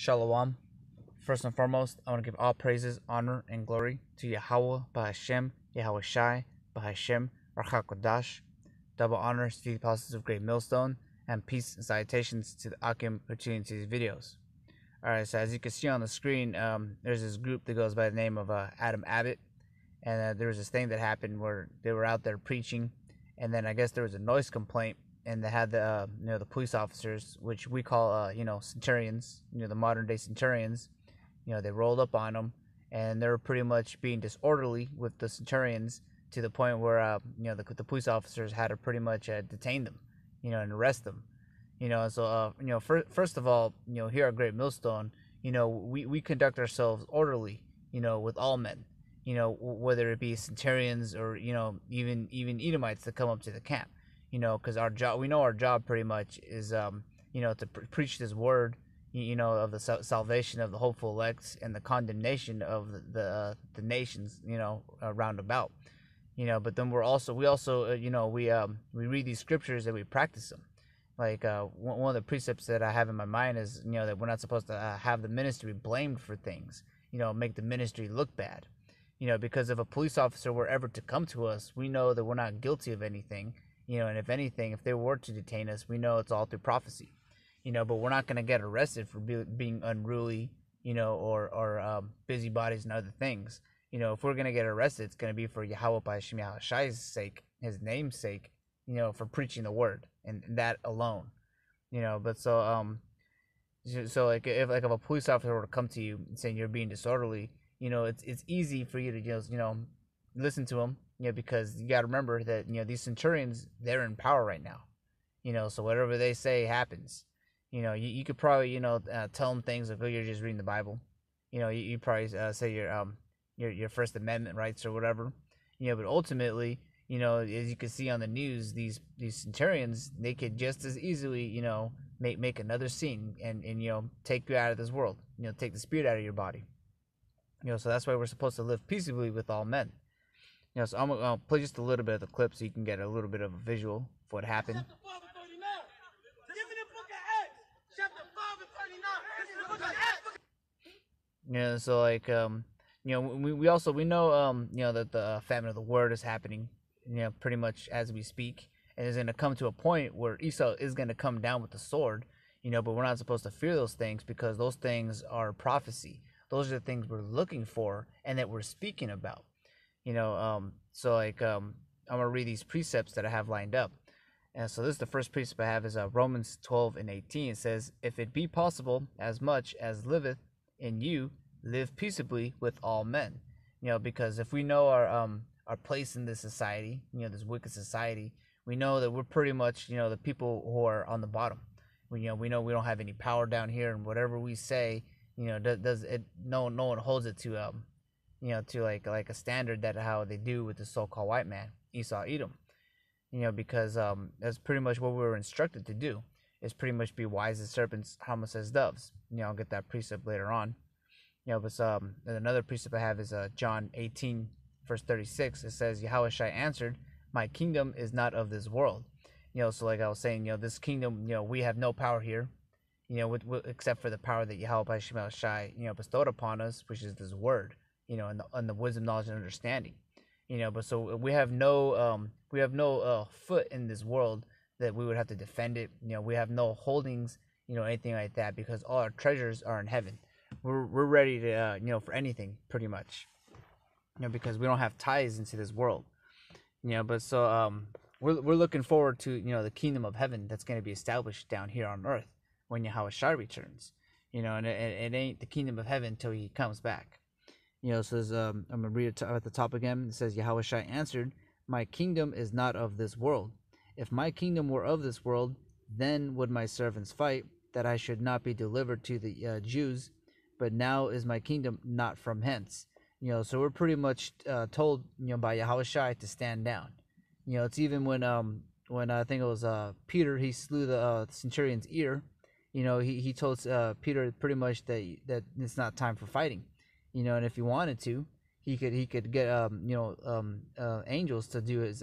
Shalom. First and foremost, I want to give all praises, honor, and glory to Yahweh, Bahashem, Yahweh Shai, Bahashem, Kodash. Double honors to the apostles of Great Millstone, and peace and salutations to the Akim who tune into these videos. Alright, so as you can see on the screen, there's this group that goes by the name of Abbot, and there was this thing that happened where they were out there preaching, and then I guess there was a noise complaint, and they had the the police officers, which we call centurions, the modern day centurions. They rolled up on them, and they were pretty much being disorderly with the centurions to the point where the police officers had to pretty much detain them, and arrest them. First of all, here at Great Millstone, we conduct ourselves orderly, with all men, whether it be centurions or even Edomites that come up to the camp. Because our job, we know our job pretty much is, to preach this word, of the salvation of the hopeful elects and the condemnation of the nations, round about. But then we read these scriptures and we practice them. Like one of the precepts that I have in my mind is, that we're not supposed to have the ministry blamed for things, make the ministry look bad. Because if a police officer were ever to come to us, we know that we're not guilty of anything. And if anything, if they were to detain us, we know it's all through prophecy, but we're not going to get arrested for being unruly, or busybodies and other things. If we're going to get arrested, it's going to be for Yahweh Bahashem Yahweh Shai's sake, his name's sake, for preaching the word and that alone, but so like if a police officer were to come to you and saying you're being disorderly, it's easy for you to just, listen to them. Because you got to remember that, these centurions, they're in power right now, so whatever they say happens. You could probably, tell them things like, oh, you're just reading the Bible. You probably say your First Amendment rights or whatever. But ultimately, as you can see on the news, these centurions, they could just as easily, make another scene and take you out of this world, take the spirit out of your body. So that's why we're supposed to live peaceably with all men. So I'm going to play just a little bit of the clip so you can get a little bit of a visual of what happened. So like, we know that the famine of the word is happening, pretty much as we speak, and is going to come to a point where Esau is going to come down with the sword, but we're not supposed to fear those things because those things are prophecy. Those are the things we're looking for and that we're speaking about. So like, I'm going to read these precepts that I have lined up. And so this is the first precept I have is Romans 12:18. It says, if it be possible, as much as liveth in you, live peaceably with all men. Because if we know our place in this society, this wicked society, we know that we're pretty much, the people who are on the bottom. We know we don't have any power down here, and whatever we say, no one holds it to to like a standard that how they do with the so-called white man, Esau, Edom. Because that's pretty much what we were instructed to do, is pretty much be wise as serpents, harmless as doves. I'll get that precept later on. But another precept I have is John 18, verse 36. It says, Yahweh Shai answered, my kingdom is not of this world. So like I was saying, this kingdom, we have no power here, except for the power that Yahweh Bahashem Shai, bestowed upon us, which is this word. And the wisdom, knowledge, and understanding, but so we have no foot in this world that we would have to defend it. We have no holdings, anything like that, because all our treasures are in heaven. We're ready to, for anything pretty much, because we don't have ties into this world, but so we're looking forward to, the kingdom of heaven that's going to be established down here on earth when Yahweh Shai returns, and it ain't the kingdom of heaven till he comes back. It says, I'm going to read it at the top again. It says, Yahweh Shai answered, my kingdom is not of this world. If my kingdom were of this world, then would my servants fight, that I should not be delivered to the Jews. But now is my kingdom not from hence. So we're pretty much told, by Yahweh Shai to stand down. It's even when I think it was Peter, he slew the centurion's ear. He told Peter pretty much that it's not time for fighting. And if he wanted to, he could get angels to do his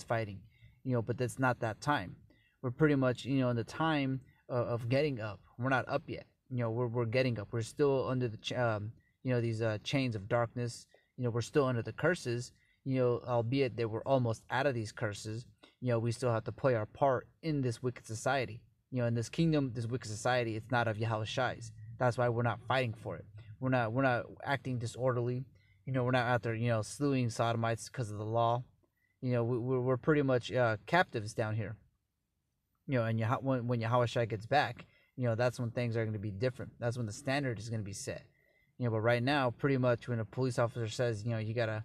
fighting, but that's not that time. We're pretty much in the time of getting up. We're not up yet. we're getting up. We're still under the these chains of darkness. We're still under the curses. Albeit that we're almost out of these curses. We still have to play our part in this wicked society. In this kingdom, this wicked society, it's not of Yahweh Shai's. That's why we're not fighting for it. We're not acting disorderly. We're not out there, slewing sodomites because of the law. We're pretty much captives down here. And when Yahweh Shai gets back, that's when things are going to be different. That's when the standard is going to be set. But right now, pretty much when a police officer says, you gotta,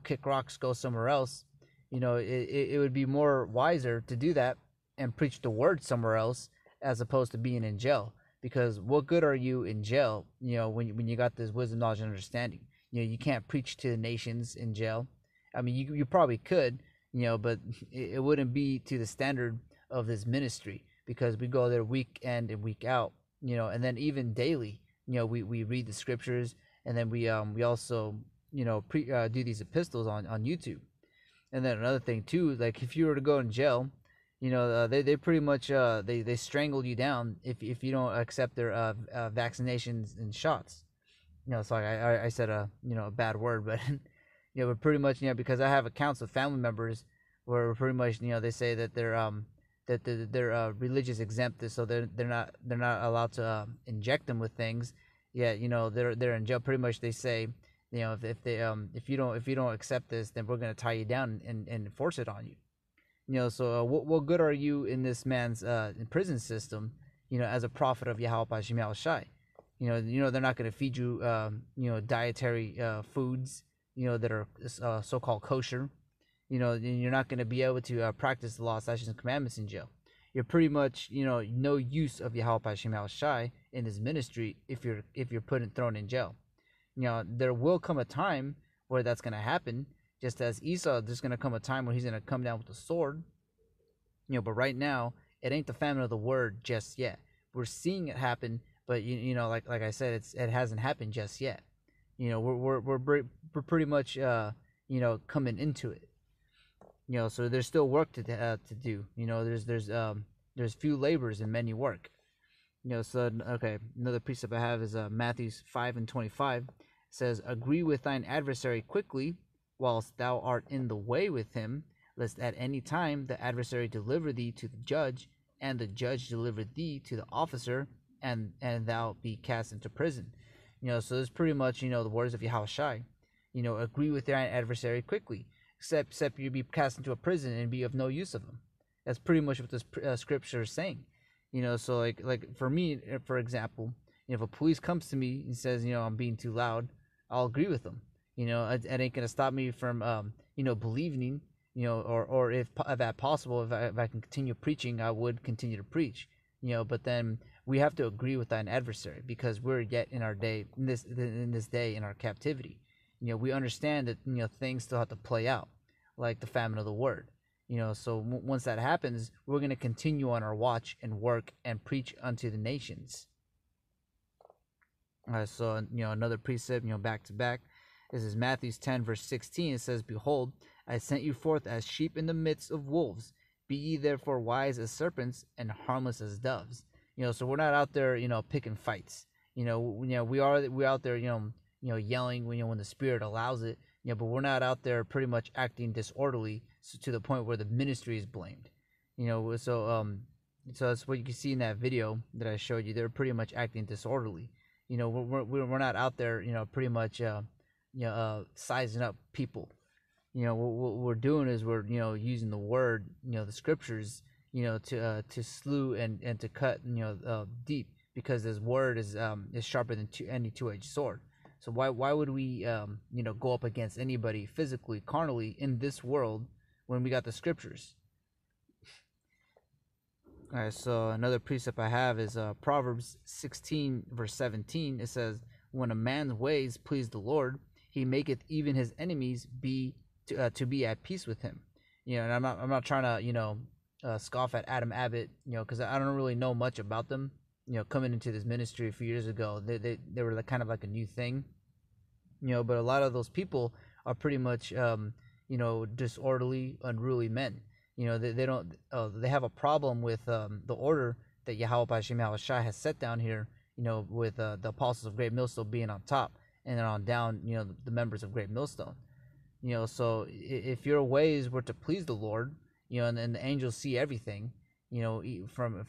kick rocks, go somewhere else, it would be more wiser to do that and preach the word somewhere else as opposed to being in jail. Because what good are you in jail, when you got this wisdom, knowledge, and understanding? You can't preach to the nations in jail. I mean, you probably could, but it wouldn't be to the standard of this ministry, because we go there week in and week out, and then even daily, we read the scriptures, and then we also, do these epistles on YouTube. And then another thing too, like if you were to go in jail, they pretty much they strangle you down if you don't accept their vaccinations and shots. Sorry, I said a bad word, but but pretty much, because I have accounts of family members where pretty much, they say that they're religious exempt, so they're not allowed to inject them with things. Yeah, they're in jail. Pretty much they say, if you don't accept this, then we're gonna tie you down and force it on you. So what good are you in this man's prison system? As a prophet of Yahweh Hashem Yahweh Shai. They're not gonna feed you dietary foods that are so-called kosher. You're not going to be able to practice the law, statutes, and commandments in jail. You're pretty much, no use of Yahweh Hashem Yahweh Shai in this ministry if you're thrown in jail. There will come a time where that's going to happen, just as Esau. There's going to come a time where he's going to come down with a sword. But right now, it ain't the famine of the word just yet. We're seeing it happen, but like I said, it hasn't happened just yet. We're pretty much coming into it. So there's still work to do. There's few labors and many work. So okay, another precept I have is Matthew 5:25. It says, "Agree with thine adversary quickly, whilst thou art in the way with him, lest at any time the adversary deliver thee to the judge, and the judge deliver thee to the officer, and thou be cast into prison." So it's pretty much the words of Yahweh Shai. Agree with thine adversary quickly. Except you be cast into a prison and be of no use of them. That's pretty much what this scripture is saying. So like for me, for example, if a police comes to me and says, I'm being too loud, I'll agree with them. It ain't gonna stop me from believing, or if at possible, if I can continue preaching, I would continue to preach. But then we have to agree with thine adversary, because we're yet in our day, in this day, in our captivity. We understand that things still have to play out, like the famine of the word. So once that happens, we're going to continue on our watch and work and preach unto the nations. So another precept, back to back. This is Matthew 10:16. It says, "Behold, I sent you forth as sheep in the midst of wolves. Be ye therefore wise as serpents and harmless as doves." So we're not out there, picking fights. We're out there, yelling when the Spirit allows it. But we're not out there pretty much acting disorderly to the point where the ministry is blamed. So that's what you can see in that video that I showed you. They're pretty much acting disorderly. We're not out there, pretty much, sizing up people. What we're doing is we're, using the word, the scriptures, to slew and to cut, deep, because this word is sharper than any two-edged sword. So why would we go up against anybody physically, carnally in this world when we got the scriptures? All right, so another precept I have is Proverbs 16:17. It says, "When a man's ways please the Lord, he maketh even his enemies to be at peace with him." And I'm not trying to scoff at Adam Abbott, because I don't really know much about them. Coming into this ministry a few years ago, they were kind of like a new thing, but a lot of those people are pretty much, disorderly, unruly men. They don't, they have a problem with the order that Yahweh Hashem Yahweh Shai has set down here, with the apostles of Great Millstone being on top, and then on down, the members of Great Millstone. So if your ways were to please the Lord, and the angels see everything, from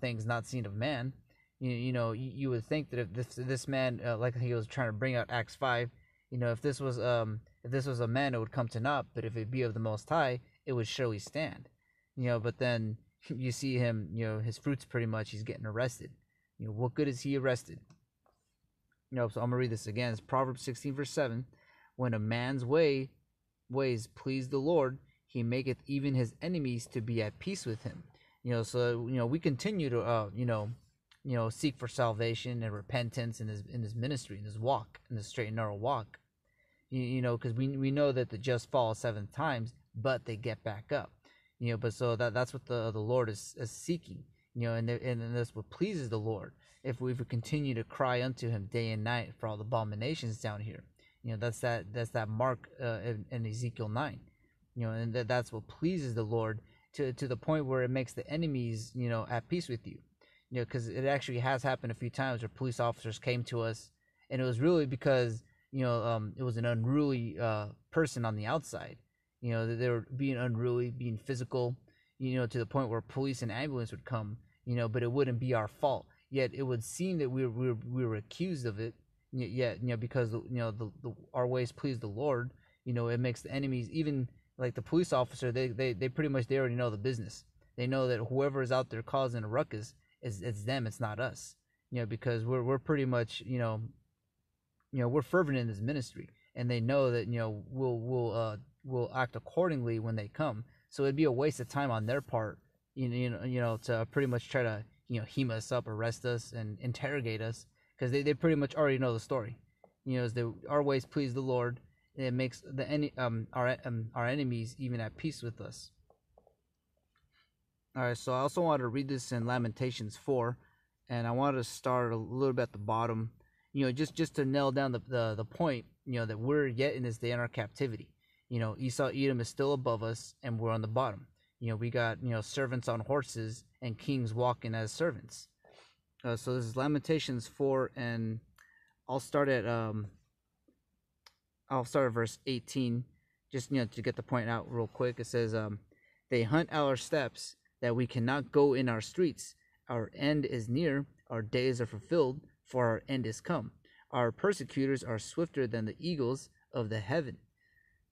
things not seen of man, you would think that if this man, like he was trying to bring out Acts 5, if this was a man, it would come to naught, but if it be of the Most High, it would surely stand. But then you see him, his fruits pretty much, he's getting arrested. What good is he arrested? So I'm gonna read this again. It's Proverbs 16 verse 7. When a man's ways please the Lord, he maketh even his enemies to be at peace with him. So we continue to seek for salvation and repentance in this ministry, in this walk, in this straight and narrow walk. Because we know that the just fall 7 times, but they get back up. But so that's what the Lord is seeking. And that's what pleases the Lord. If we continue to cry unto him day and night for all the abominations down here. That's that mark in Ezekiel 9. And that's what pleases the Lord to the point where it makes the enemies, at peace with you. Because it actually has happened a few times where police officers came to us, and it was really because, it was an unruly person on the outside. They were being unruly, being physical, to the point where police and ambulance would come, but it wouldn't be our fault. Yet it would seem that we were accused of it. Yet, because our ways please the Lord, it makes the enemies, even like the police officer, they pretty much, they already know the business. They know that whoever is out there causing a ruckus, it's them, it's not us. Because we're pretty much, we're fervent in this ministry, and they know that we'll act accordingly when they come. So it'd be a waste of time on their part, to pretty much try to hem us up, arrest us, and interrogate us, because they pretty much already know the story. As our ways please the Lord, and it makes our enemies even at peace with us. All right, so I also wanted to read this in Lamentations 4, and I wanted to start a little bit at the bottom, just to nail down the point, that we're yet in this day in our captivity. Esau, Edom is still above us, and we're on the bottom. We got, servants on horses and kings walking as servants. So this is Lamentations 4, and I'll start at verse 18, just to get the point out real quick. It says, they hunt our steps, that we cannot go in our streets. Our end is near, our days are fulfilled, for our end is come. Our persecutors are swifter than the eagles of the heaven.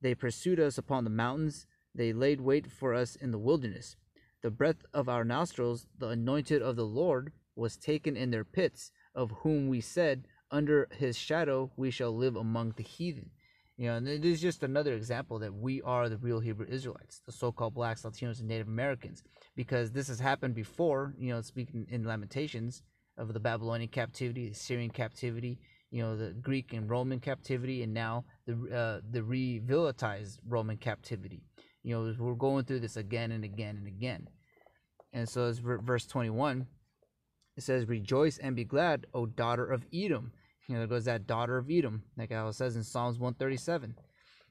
They pursued us upon the mountains, they laid wait for us in the wilderness. The breath of our nostrils, the anointed of the Lord, was taken in their pits, of whom we said, under his shadow we shall live among the heathen. And it is just another example that we are the real Hebrew Israelites, the so-called blacks, Latinos, and Native Americans, because this has happened before, speaking in Lamentations, of the Babylonian captivity, the Syrian captivity, the Greek and Roman captivity, and now the revitalized Roman captivity. We're going through this again and again and again. And so as verse 21, it says, rejoice and be glad, O daughter of Edom. There goes that daughter of Edom, like how it says in Psalms 137,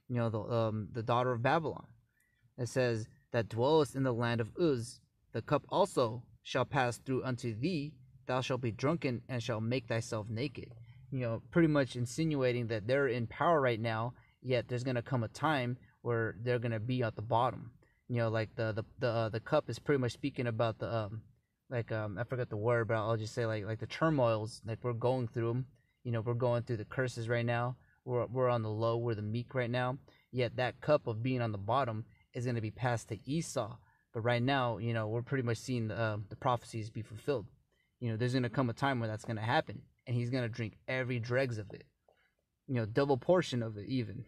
the daughter of Babylon. It says, that dwellest in the land of Uz, the cup also shall pass through unto thee, thou shalt be drunken and shalt make thyself naked. Pretty much insinuating that they're in power right now, yet there's going to come a time where they're going to be at the bottom. Like the cup is pretty much speaking about the, I forgot the word, but I'll just say like the turmoils, like we're going through them. We're going through the curses right now. We're on the low. We're the meek right now. Yet that cup of being on the bottom is going to be passed to Esau. But right now, we're pretty much seeing the prophecies be fulfilled. There's going to come a time where that's going to happen, and he's going to drink every dregs of it. Double portion of it even.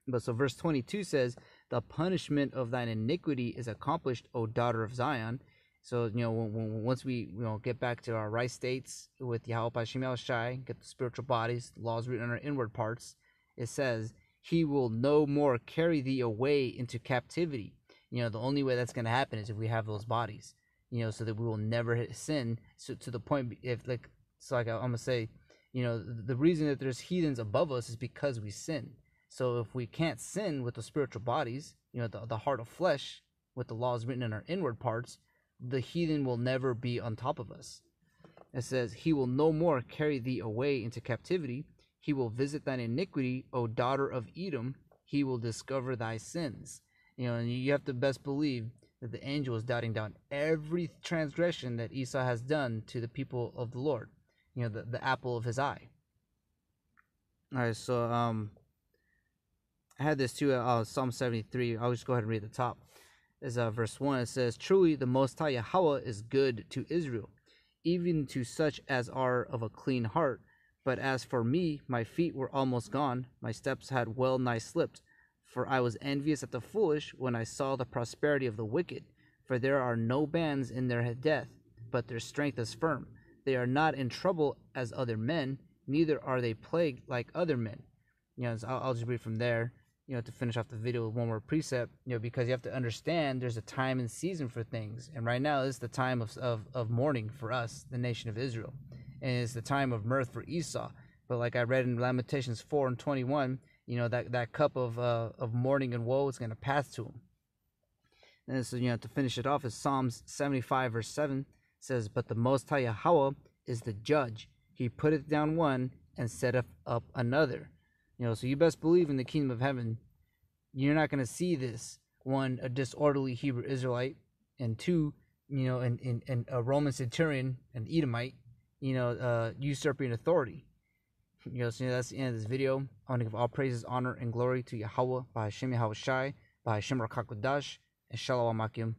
But so verse 22 says, the punishment of thine iniquity is accomplished, O daughter of Zion. So, once we get back to our right states with Yahweh Hashem Yahushai, get the spiritual bodies, the laws written on our inward parts, it says, he will no more carry thee away into captivity. The only way that's going to happen is if we have those bodies, so that we will never sin. So to the point, I'm going to say, the reason that there's heathens above us is because we sin. So if we can't sin with the spiritual bodies, the heart of flesh, with the laws written in our inward parts, the heathen will never be on top of us. It says, He will no more carry thee away into captivity. He will visit thine iniquity, O daughter of Edom. He will discover thy sins. And you have to best believe that the angel is dotting down every transgression that Esau has done to the people of the Lord. The apple of his eye. All right, so I had this too, Psalm 73. I'll just go ahead and read the top. Is verse 1. It says, Truly the Most High Yahweh is good to Israel, even to such as are of a clean heart. But as for me, my feet were almost gone, my steps had well nigh slipped. For I was envious at the foolish when I saw the prosperity of the wicked. For there are no bands in their death, but their strength is firm. They are not in trouble as other men, neither are they plagued like other men. So I'll just read from there, to finish off the video with one more precept, because you have to understand there's a time and season for things. And right now is the time of mourning for us, the nation of Israel. And it's the time of mirth for Esau. But like I read in Lamentations 4:21, that cup of mourning and woe is going to pass to him. And so, to finish it off is Psalms 75 verse 7 says, But the Most High Yahweh is the judge. He putteth down one and setteth up another. So you best believe in the kingdom of heaven, you're not going to see this. One, a disorderly Hebrew Israelite, and two, and a Roman centurion, an Edomite, usurping authority. So that's the end of this video. I want to give all praises, honor, and glory to Yahweh, by Hashem Yahweh Shai, by Hashem Rakakodash, and Shalom Akim.